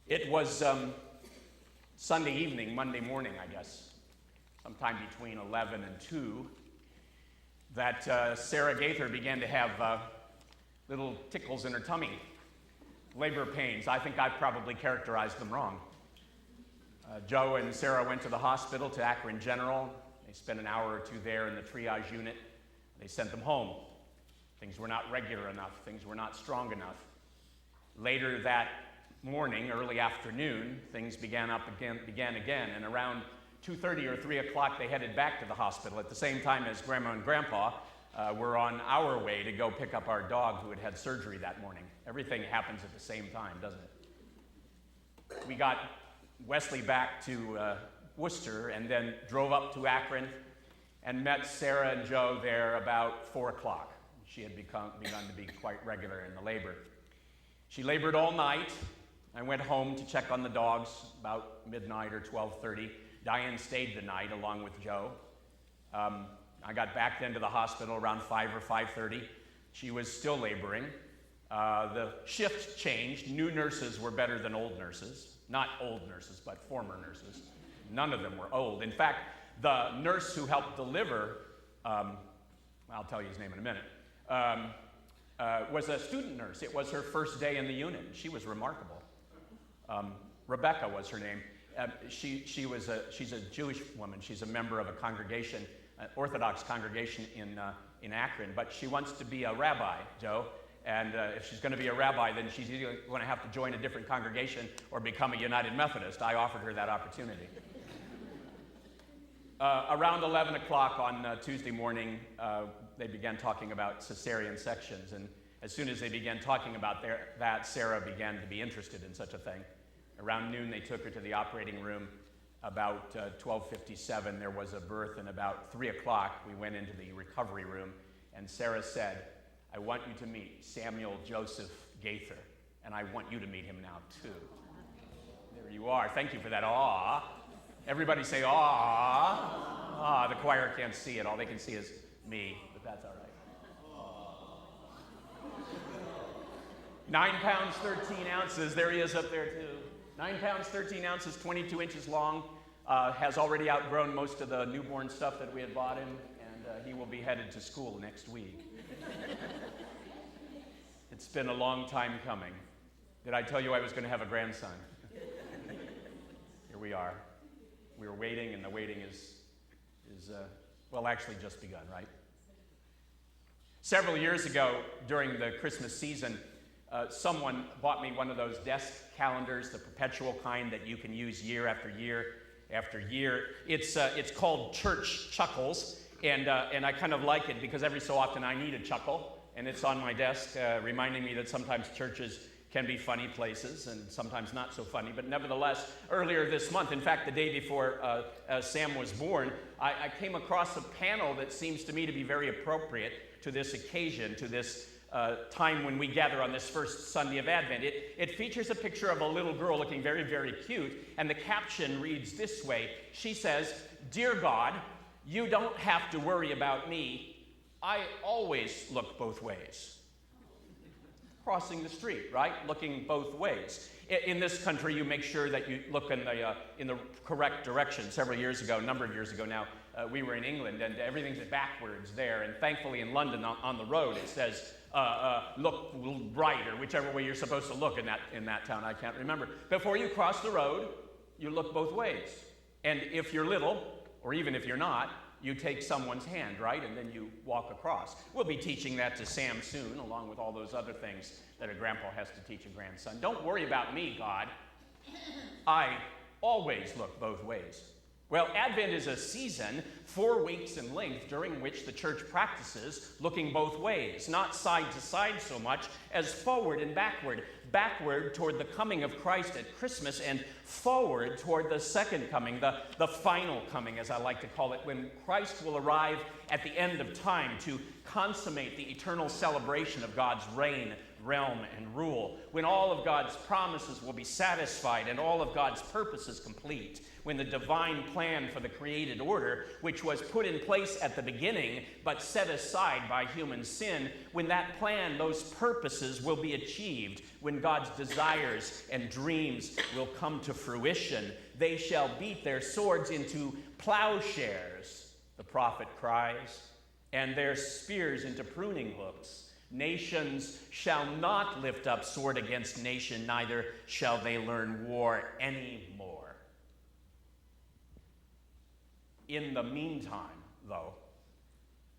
It was Sunday evening, Monday morning, I guess, sometime between 11 and 2, that Sarah Gaither began to have little tickles in her tummy, labor pains. I think I probably characterized them wrong. Joe and Sarah went to the hospital, to Akron General. They spent an hour or two there in the triage unit. They sent them home. Things were not regular enough. Things were not strong enough. Later that morning, early afternoon, things began again, and around 2:30 or 3 o'clock, they headed back to the hospital at the same time as Grandma and Grandpa were on our way to go pick up our dog who had had surgery that morning. Everything happens at the same time, doesn't it? We got Wesley back to Worcester and then drove up to Akron and met Sarah and Joe there about 4 o'clock. She had begun to be quite regular in the labor. She labored all night. I went home to check on the dogs about midnight or 12:30. Diane stayed the night along with Joe. I got back then to the hospital around 5 or 5:30. She was still laboring. The shift changed. New nurses were better than old nurses. Not old nurses, but former nurses. None of them were old. In fact, the nurse who helped deliver, I'll tell you his name in a minute, was a student nurse. It was her first day in the unit. She was remarkable. Rebecca was her name. She's a Jewish woman. She's a member of a congregation, an Orthodox congregation in Akron, but she wants to be a rabbi, Joe. And if she's going to be a rabbi, then she's either going to have to join a different congregation or become a United Methodist. I offered her that opportunity. Around 11 o'clock on Tuesday morning, they began talking about cesarean sections. And as soon as they began talking about that, Sarah began to be interested in such a thing. Around noon, they took her to the operating room. About 12:57, there was a birth, and about 3 o'clock, we went into the recovery room, and Sarah said, "I want you to meet Samuel Joseph Gaither, and I want you to meet him now, too." There you are. Thank you for that. Aw. Everybody say, aw. Ah, the choir can't see it. All they can see is me, but that's all right. 9 pounds, 13 ounces. There he is up there, too. 9 pounds, 13 ounces, 22 inches long. Has already outgrown most of the newborn stuff that we had bought him, and he will be headed to school next week. It's been a long time coming. Did I tell you I was going to have a grandson? Here we are. We were waiting, and the waiting is actually just begun, right? Several years ago, during the Christmas season, someone bought me one of those desk calendars, the perpetual kind that you can use year after year after year. It's called Church Chuckles, and I kind of like it because every so often I need a chuckle, and it's on my desk, reminding me that sometimes churches can be funny places and sometimes not so funny. But nevertheless, earlier this month, in fact, the day before Sam was born, I came across a panel that seems to me to be very appropriate to this occasion, to this time when we gather on this first Sunday of Advent. It features a picture of a little girl looking very, very cute, and the caption reads this way. She says, "Dear God, you don't have to worry about me. I always look both ways." Crossing the street, right? Looking both ways. In this country, you make sure that you look in the correct direction. Several years ago, a number of years ago now, we were in England, and everything's backwards there. And thankfully, in London, on the road, it says, look right, or whichever way you're supposed to look in that town. I can't remember. Before you cross the road, you look both ways. And if you're little, or even if you're not, you take someone's hand, right? And then you walk across. We'll be teaching that to Sam soon, along with all those other things that a grandpa has to teach a grandson. Don't worry about me, God. I always look both ways. Well, Advent is a season, 4 weeks in length, during which the church practices looking both ways, not side to side so much as forward and backward. Backward toward the coming of Christ at Christmas, and forward toward the second coming, the final coming, as I like to call it, when Christ will arrive at the end of time to consummate the eternal celebration of God's reign, realm and rule, when all of God's promises will be satisfied and all of God's purposes complete, when the divine plan for the created order, which was put in place at the beginning but set aside by human sin, when that plan, those purposes will be achieved, when God's desires and dreams will come to fruition, they shall beat their swords into plowshares, the prophet cries, and their spears into pruning hooks. Nations shall not lift up sword against nation, neither shall they learn war anymore. In the meantime, though,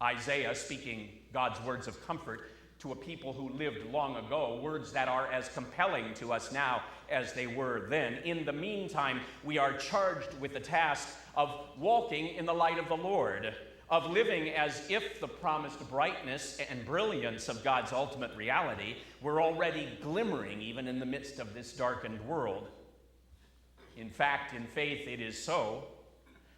Isaiah, speaking God's words of comfort to a people who lived long ago, words that are as compelling to us now as they were then. In the meantime, we are charged with the task of walking in the light of the Lord, of living as if the promised brightness and brilliance of God's ultimate reality were already glimmering even in the midst of this darkened world. In fact, in faith, it is so.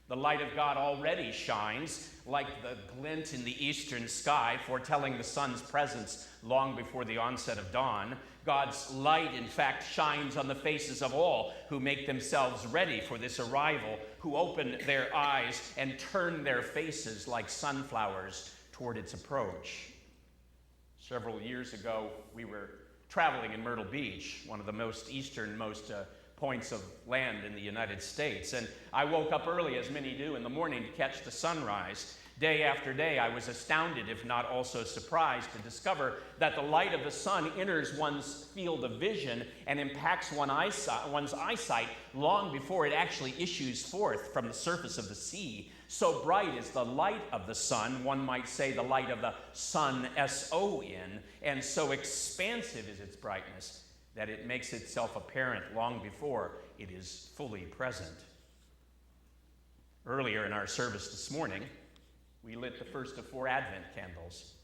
The light of God already shines like the glint in the eastern sky, foretelling the sun's presence long before the onset of dawn. God's light, in fact, shines on the faces of all who make themselves ready for this arrival, who open their eyes and turn their faces like sunflowers toward its approach. Several years ago, we were traveling in Myrtle Beach, one of the most easternmost points of land in the United States. And I woke up early, as many do, in the morning to catch the sunrise. Day after day, I was astounded, if not also surprised, to discover that the light of the sun enters one's field of vision and impacts one's eyesight long before it actually issues forth from the surface of the sea. So bright is the light of the sun, one might say the light of the sun, S-O-N, and so expansive is its brightness that it makes itself apparent long before it is fully present. Earlier in our service this morning, we lit the first of 4 Advent candles.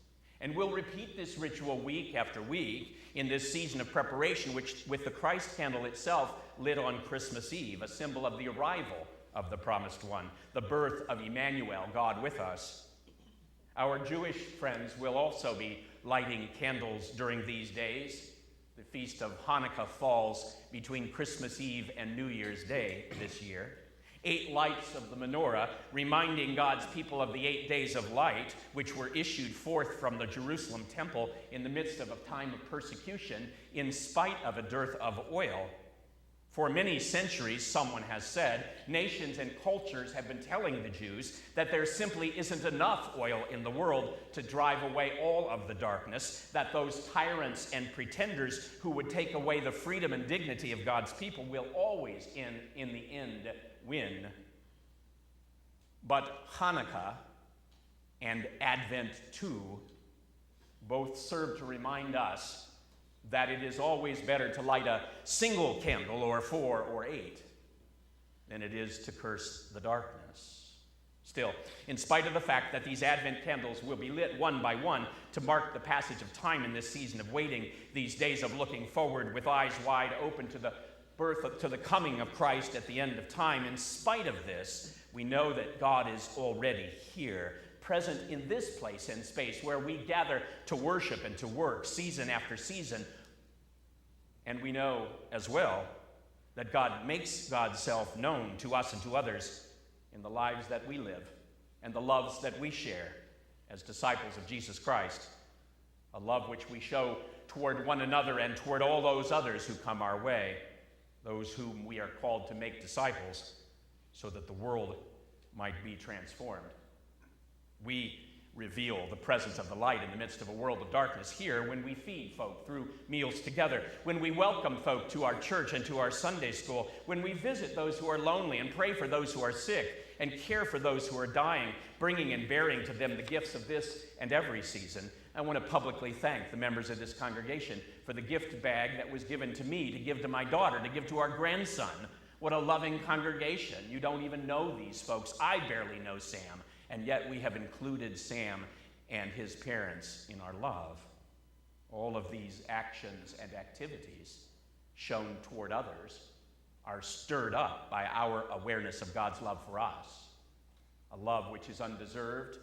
And we'll repeat this ritual week after week in this season of preparation, which with the Christ candle itself lit on Christmas Eve, a symbol of the arrival of the promised one, the birth of Emmanuel, God with us. Our Jewish friends will also be lighting candles during these days. The feast of Hanukkah falls between Christmas Eve and New Year's Day this year. 8 lights of the menorah, reminding God's people of the 8 days of light, which were issued forth from the Jerusalem temple in the midst of a time of persecution, in spite of a dearth of oil. For many centuries, someone has said, nations and cultures have been telling the Jews that there simply isn't enough oil in the world to drive away all of the darkness, that those tyrants and pretenders who would take away the freedom and dignity of God's people will always, in the end, win. But Hanukkah and Advent too both serve to remind us that it is always better to light a single candle, or 4 or 8, than it is to curse the darkness. Still, in spite of the fact that these Advent candles will be lit one by one to mark the passage of time in this season of waiting, these days of looking forward with eyes wide open to the coming of Christ at the end of time, in spite of this, we know that God is already here, present in this place and space where we gather to worship and to work season after season. And we know as well that God makes God's self known to us and to others in the lives that we live and the loves that we share as disciples of Jesus Christ, a love which we show toward one another and toward all those others who come our way, those whom we are called to make disciples so that the world might be transformed. We reveal the presence of the light in the midst of a world of darkness here when we feed folk through meals together, when we welcome folk to our church and to our Sunday school, when we visit those who are lonely and pray for those who are sick and care for those who are dying, bringing and bearing to them the gifts of this and every season. I want to publicly thank the members of this congregation for the gift bag that was given to me to give to my daughter, to give to our grandson. What a loving congregation. You don't even know these folks. I barely know Sam. And yet we have included Sam and his parents in our love. All of these actions and activities shown toward others are stirred up by our awareness of God's love for us, a love which is undeserved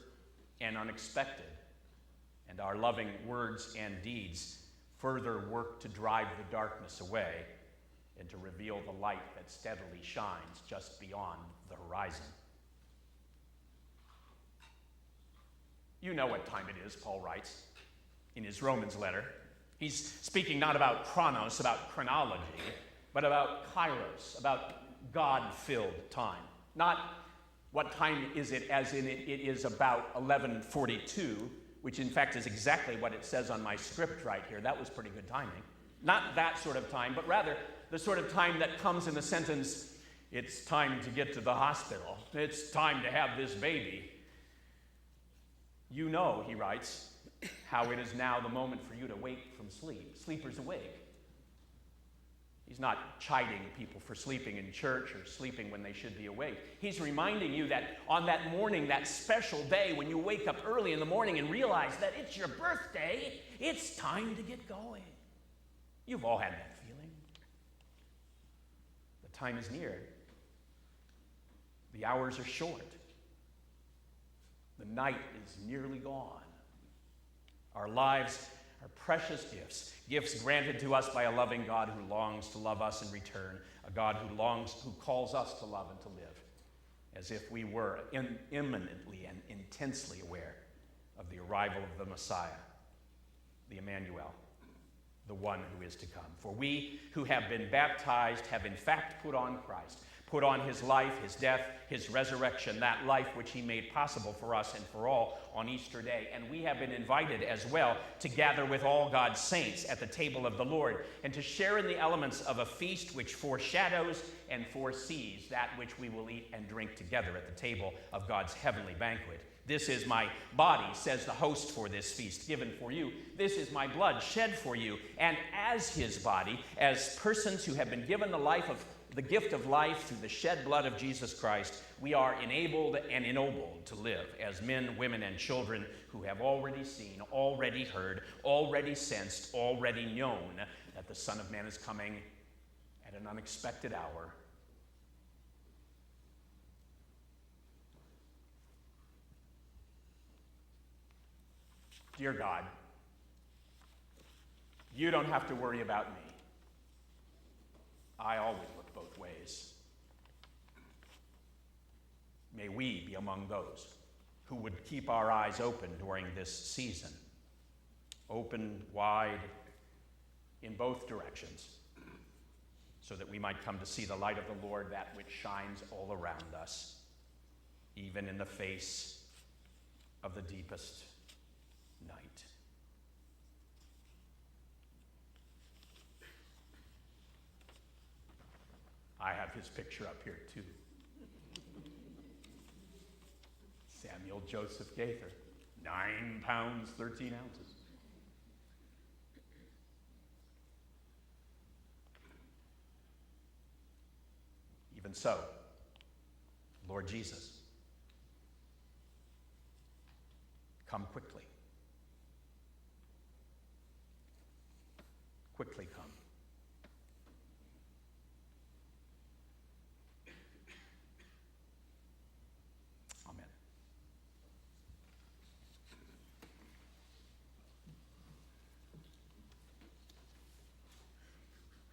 and unexpected. And our loving words and deeds further work to drive the darkness away and to reveal the light that steadily shines just beyond the horizon. You know what time it is, Paul writes in his Romans letter. He's speaking not about chronos, about chronology, but about kairos, about God-filled time. Not what time is it, as in it is about 11:42, which in fact is exactly what it says on my script right here. That was pretty good timing. Not that sort of time, but rather the sort of time that comes in the sentence, it's time to get to the hospital. It's time to have this baby. You know, he writes, how it is now the moment for you to wake from sleep. Sleepers awake. He's not chiding people for sleeping in church or sleeping when they should be awake. He's reminding you that on that morning, that special day when you wake up early in the morning and realize that it's your birthday, it's time to get going. You've all had that feeling. The time is near. The hours are short. The night is nearly gone. Our lives are precious gifts, gifts granted to us by a loving God who longs to love us in return, a God who calls us to love and to live, as if we were imminently and intensely aware of the arrival of the Messiah, the Emmanuel, the one who is to come. For we who have been baptized have in fact put on Christ, put on his life, his death, his resurrection, that life which he made possible for us and for all on Easter Day. And we have been invited as well to gather with all God's saints at the table of the Lord and to share in the elements of a feast which foreshadows and foresees that which we will eat and drink together at the table of God's heavenly banquet. This is my body, says the host for this feast, given for you. This is my blood shed for you. And as his body, as persons who have been given the gift of life through the shed blood of Jesus Christ, we are enabled and ennobled to live as men, women, and children who have already seen, already heard, already sensed, already known that the Son of Man is coming at an unexpected hour. Dear God, you don't have to worry about me. I always look both ways. May we be among those who would keep our eyes open during this season, open wide in both directions, so that we might come to see the light of the Lord, that which shines all around us, even in the face of the deepest night. I have his picture up here too. Samuel Joseph Gaither, 9 pounds, 13 ounces. Even so, Lord Jesus, come quickly. Quickly come. Amen.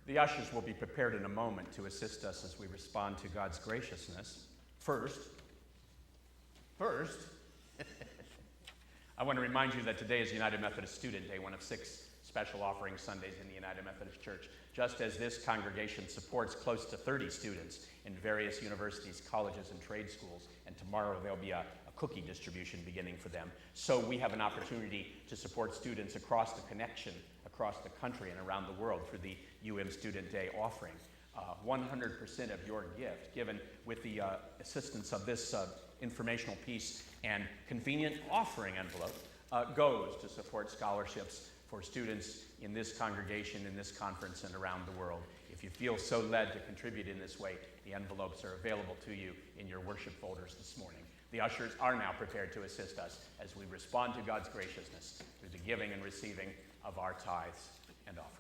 The ushers will be prepared in a moment to assist us as we respond to God's graciousness. First, I want to remind you that today is United Methodist Student Day, one of 6 special offering Sundays in the United Methodist Church. Just as this congregation supports close to 30 students in various universities, colleges, and trade schools, and tomorrow there'll be a cookie distribution beginning for them, so we have an opportunity to support students across the connection, across the country and around the world through the Student Day offering. 100% of your gift, given with the assistance of this informational piece and convenient offering envelope, goes to support scholarships for students in this congregation, in this conference, and around the world. If you feel so led to contribute in this way, the envelopes are available to you in your worship folders this morning. The ushers are now prepared to assist us as we respond to God's graciousness through the giving and receiving of our tithes and offerings.